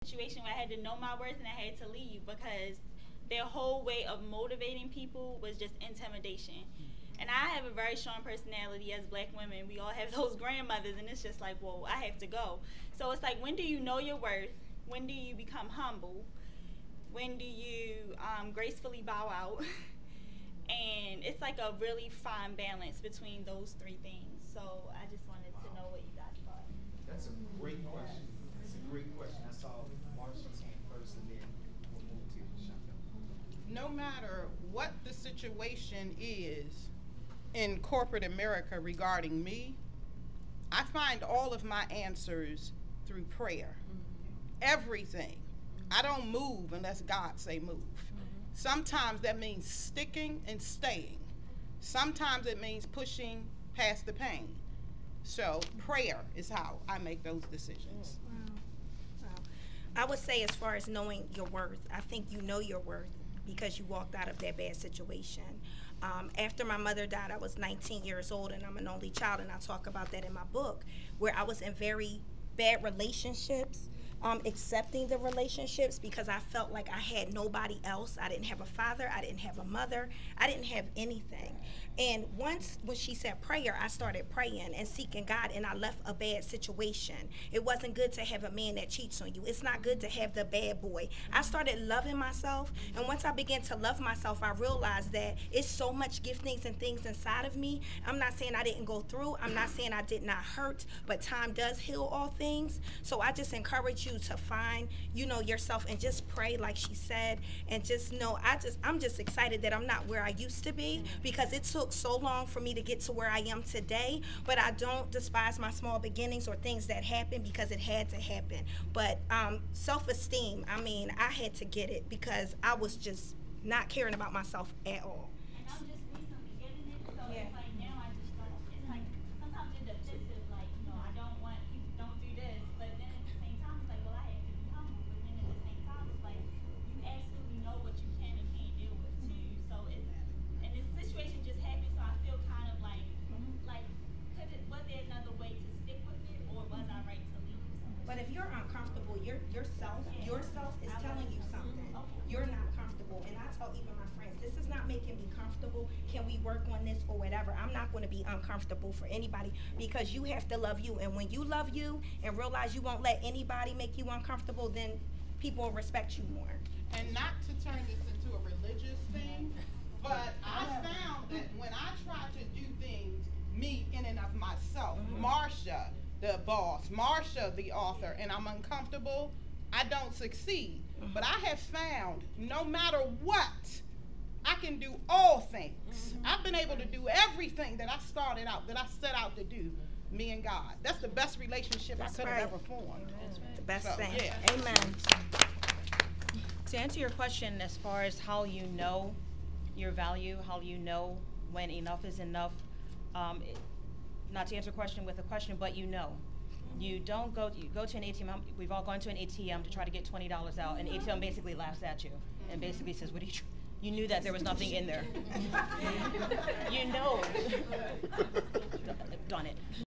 Situation where I had to know my worth and I had to leave because their whole way of motivating people was just intimidation. And I have a very strong personality as black women. We all have those grandmothers, and it's just like, whoa, I have to go. So it's like, when do you know your worth? When do you become humble? When do you gracefully bow out? And it's like a really fine balance between those three things. So I just wanted to know what you guys thought. That's a great question. That's a great question. I saw Marsha's hand first, and then we'll move to Shonda. No matter what the situation is in corporate America regarding me, I find all of my answers through prayer. Everything. I don't move unless God say move. Sometimes that means sticking and staying. Sometimes it means pushing past the pain. So prayer is how I make those decisions. Wow. I would say, as far as knowing your worth, I think you know your worth because you walked out of that bad situation. After my mother died, I was 19 years old, and I'm an only child, and I talk about that in my book, where I was in very bad relationships. Accepting the relationships because I felt like I had nobody else. I didn't have a father, I didn't have a mother, I didn't have anything. And once when she said prayer, I started praying and seeking God, and I left a bad situation. It wasn't good to have a man that cheats on you. It's not good to have the bad boy. I started loving myself, and once I began to love myself, I realized that it's so much giftings and things inside of me. I'm not saying I didn't go through, I'm not saying I did not hurt, but time does heal all things. So I just encourage you to find, yourself, and just pray like she said, and just know I'm just excited that I'm not where I used to be, because it took so long for me to get to where I am today. But I don't despise my small beginnings or things that happened, because it had to happen. But self-esteem, I had to get it because I was just not caring about myself at all. And I'm just recently getting it, so it's like now I just don't, it's like sometimes you're defensive, like, I don't want people, don't do this, but then at the same time it's like, well, I have to be humble, but then at the same time it's like, you absolutely know what you can and can't deal with too, so it's, and this situation just happened, so I feel kind of like, was there another way to stick with it, or was I right to leave? But if you're uncomfortable, yourself is telling you something. You're not comfortable. And I tell even my friends, this is not making me comfortable. Can we work on this or whatever? I'm not going to be uncomfortable for anybody, because you have to love you. And when you love you and realize you won't let anybody make you uncomfortable, then people will respect you more. And not to turn this into a religious thing, but I found that when I try to do things, me in and of myself, Marsha, the boss, Marsha, the author, and I'm uncomfortable, I don't succeed. But I have found, no matter what, I can do all things. I've been able to do everything that I started out, that I set out to do, me and God. That's the best relationship I could have ever formed. The best thing. Yeah. Amen. To answer your question, as far as how you know your value, how you know when enough is enough, not to answer a question with a question, but you know. You don't go, you go to an ATM, we've all gone to an ATM to try to get $20 out, and ATM basically laughs at you and basically says, what are you knew that there was nothing in there. You know. Done it.